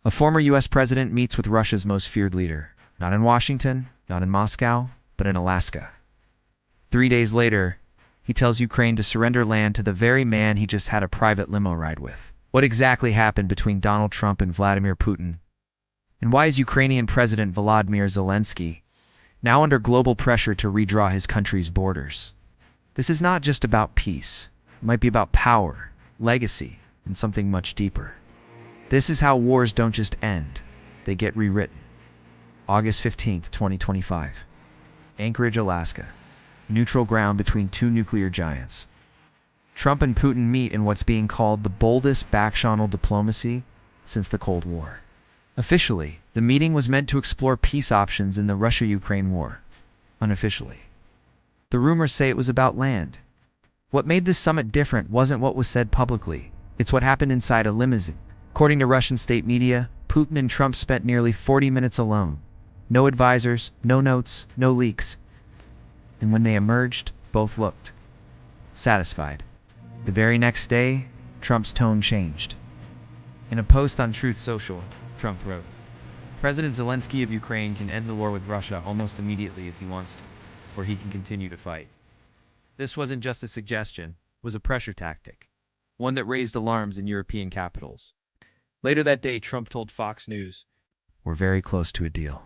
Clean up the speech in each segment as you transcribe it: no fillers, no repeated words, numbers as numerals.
A former US president meets with Russia's most feared leader. Not in Washington, not in Moscow, but in Alaska. 3 days later, he tells Ukraine to surrender land to the very man he just had a private limo ride with. What exactly happened between Donald Trump and Vladimir Putin? And why is Ukrainian President Volodymyr Zelenskyy now under global pressure to redraw his country's borders? This is not just about peace. It might be about power, legacy, and something much deeper. This is how wars don't just end, they get rewritten. August 15th, 2025. Anchorage, Alaska. Neutral ground between two nuclear giants. Trump and Putin meet in what's being called the boldest back-channel diplomacy since the Cold War. Officially, the meeting was meant to explore peace options in the Russia-Ukraine war. Unofficially, the rumors say it was about land. What made this summit different wasn't what was said publicly, it's what happened inside a limousine. According to Russian state media, Putin and Trump spent nearly 40 minutes alone. No advisors, no notes, no leaks. And when they emerged, both looked satisfied. The very next day, Trump's tone changed. In a post on Truth Social, Trump wrote, "President Zelenskyy of Ukraine can end the war with Russia almost immediately if he wants to, or he can continue to fight." This wasn't just a suggestion, it was a pressure tactic, one that raised alarms in European capitals. Later that day, Trump told Fox News, "We're very close to a deal.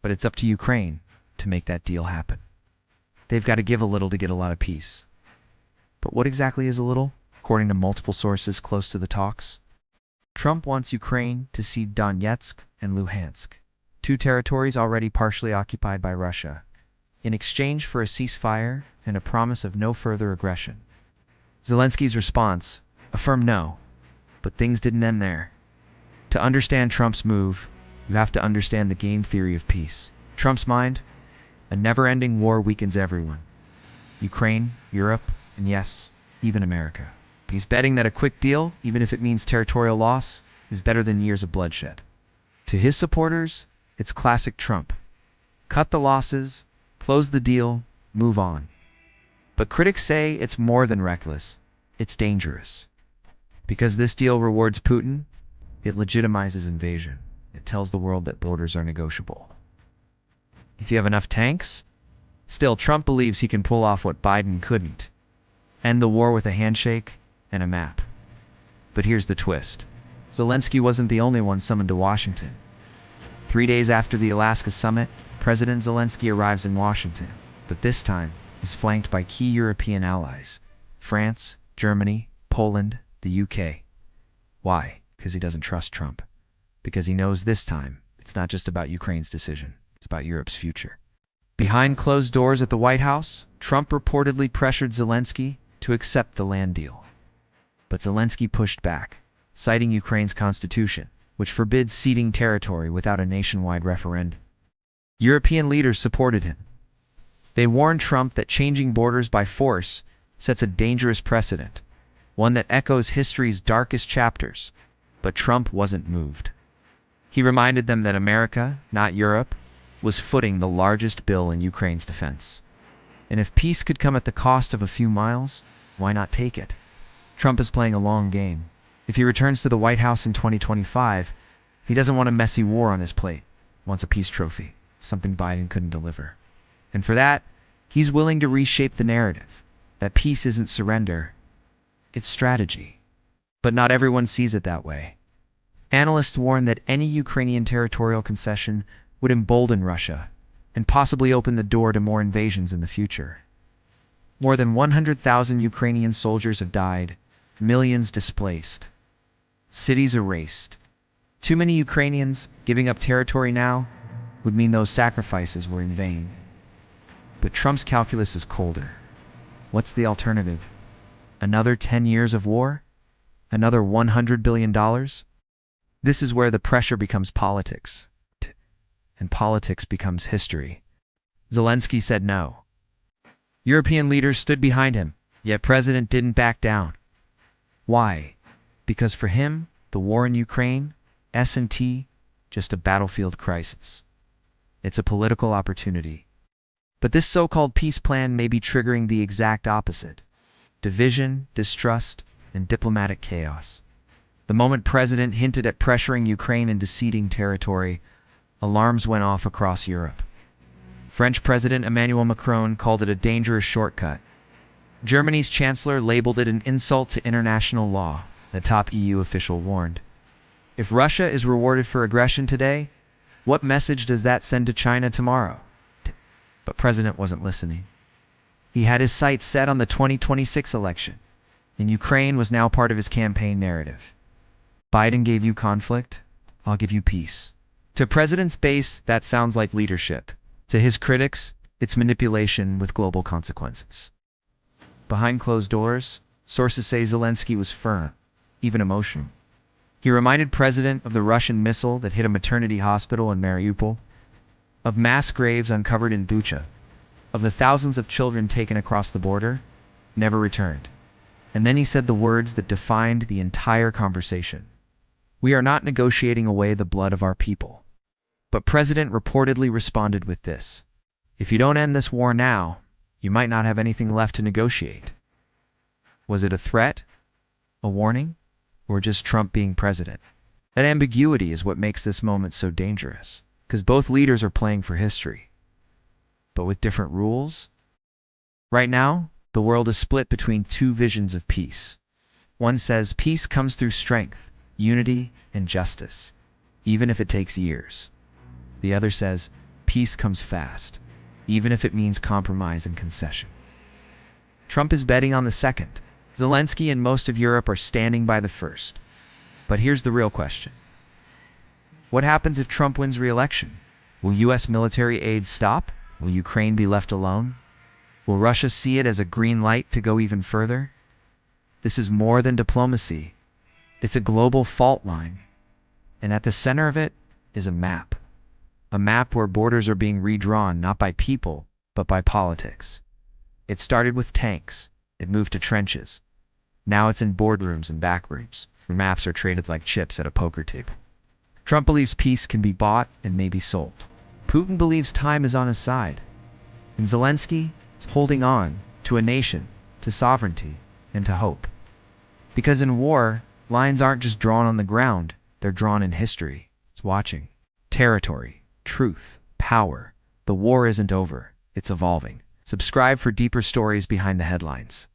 But it's up to Ukraine to make that deal happen. They've got to give a little to get a lot of peace." But what exactly is a little? According to multiple sources close to the talks, Trump wants Ukraine to cede Donetsk and Luhansk, two territories already partially occupied by Russia, in exchange for a ceasefire and a promise of no further aggression. Zelensky's response, a firm no. But things didn't end there. To understand Trump's move, you have to understand the game theory of peace. Trump's mind, a never-ending war weakens everyone. Ukraine, Europe, and yes, even America. He's betting that a quick deal, even if it means territorial loss, is better than years of bloodshed. To his supporters, it's classic Trump. Cut the losses, close the deal, move on. But critics say it's more than reckless. It's dangerous. Because this deal rewards Putin, it legitimizes invasion. It tells the world that borders are negotiable. If you have enough tanks, still Trump believes he can pull off what Biden couldn't. End the war with a handshake and a map. But here's the twist. Zelenskyy wasn't the only one summoned to Washington. 3 days after the Alaska summit, President Zelenskyy arrives in Washington, but this time is flanked by key European allies: France, Germany, Poland, the UK. Why? Because he doesn't trust Trump. Because he knows this time, it's not just about Ukraine's decision, it's about Europe's future. Behind closed doors at the White House, Trump reportedly pressured Zelenskyy to accept the land deal. But Zelenskyy pushed back, citing Ukraine's constitution, which forbids ceding territory without a nationwide referendum. European leaders supported him. They warned Trump that changing borders by force sets a dangerous precedent, one that echoes history's darkest chapters. But Trump wasn't moved. He reminded them that America, not Europe, was footing the largest bill in Ukraine's defense. And if peace could come at the cost of a few miles, why not take it? Trump is playing a long game. If he returns to the White House in 2025, he doesn't want a messy war on his plate. He wants a peace trophy, something Biden couldn't deliver. And for that, he's willing to reshape the narrative, that peace isn't surrender, it's strategy. But not everyone sees it that way. Analysts warn that any Ukrainian territorial concession would embolden Russia and possibly open the door to more invasions in the future. More than 100,000 Ukrainian soldiers have died, millions displaced, cities erased. Too many Ukrainians giving up territory now would mean those sacrifices were in vain. But Trump's calculus is colder. What's the alternative? Another 10 years of war? Another $100 billion? This is where the pressure becomes politics, and politics becomes history. Zelenskyy said no. European leaders stood behind him, yet President didn't back down. Why? Because for him, the war in Ukraine, S&T, just a battlefield crisis. It's a political opportunity. But this so-called peace plan may be triggering the exact opposite: division, distrust, and diplomatic chaos. The moment President hinted at pressuring Ukraine into ceding territory, alarms went off across Europe. French President Emmanuel Macron called it a dangerous shortcut. Germany's Chancellor labeled it an insult to international law. The top EU official warned, if Russia is rewarded for aggression today, what message does that send to China tomorrow? But President wasn't listening. He had his sights set on the 2026 election, and Ukraine was now part of his campaign narrative. Biden gave you conflict, I'll give you peace. To President's base, that sounds like leadership. To his critics, it's manipulation with global consequences. Behind closed doors, sources say Zelenskyy was firm, even emotional. He reminded President of the Russian missile that hit a maternity hospital in Mariupol, of mass graves uncovered in Bucha, of the thousands of children taken across the border, never returned. And then he said the words that defined the entire conversation. We are not negotiating away the blood of our people. But President reportedly responded with this: if you don't end this war now, you might not have anything left to negotiate. Was it a threat? A warning? Or just Trump being president? That ambiguity is what makes this moment so dangerous, because both leaders are playing for history, but with different rules. Right now, the world is split between two visions of peace. One says peace comes through strength, unity, and justice, even if it takes years. The other says peace comes fast, even if it means compromise and concession. Trump is betting on the second. Zelenskyy and most of Europe are standing by the first. But here's the real question. What happens if Trump wins re-election? Will U.S. military aid stop? Will Ukraine be left alone? Will Russia see it as a green light to go even further? This is more than diplomacy. It's a global fault line. And at the center of it is a map. A map where borders are being redrawn not by people, but by politics. It started with tanks. It moved to trenches. Now it's in boardrooms and backrooms, where maps are traded like chips at a poker table. Trump believes peace can be bought and maybe sold. Putin believes time is on his side. And Zelenskyy is holding on to a nation, to sovereignty, and to hope. Because in war, lines aren't just drawn on the ground, they're drawn in history. It's watching. Territory, truth, power. The war isn't over, it's evolving. Subscribe for deeper stories behind the headlines.